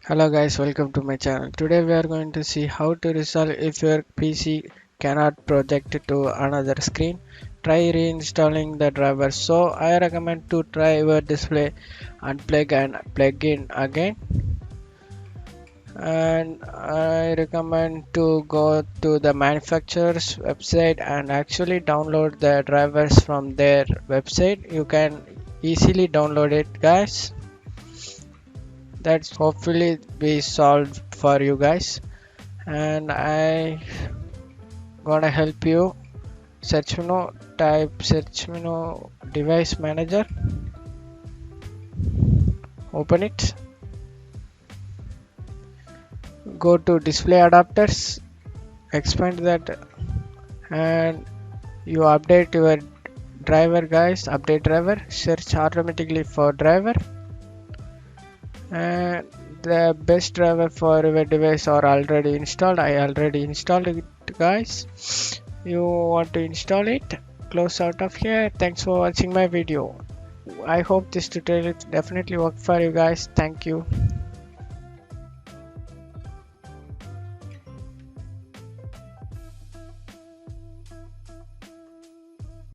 Hello guys, welcome to my channel. Today we are going to see how to resolve if your PC cannot project to another screen. Try reinstalling the driver. So I recommend to try your display, unplug and plug in again. And I recommend to go to the manufacturer's website and actually download the drivers from their website. You can easily download it, guys. That's hopefully be solved for you guys. And I gonna help you. Search menu, type search menu, device manager, open it, go to display adapters, expand that, and you update your driver, guys. Update driver, search automatically for driver, and the best driver for your device are already installed. I already installed it, guys. You want to install it, close out of here. Thanks for watching my video. I hope this tutorial definitely worked for you guys. Thank you.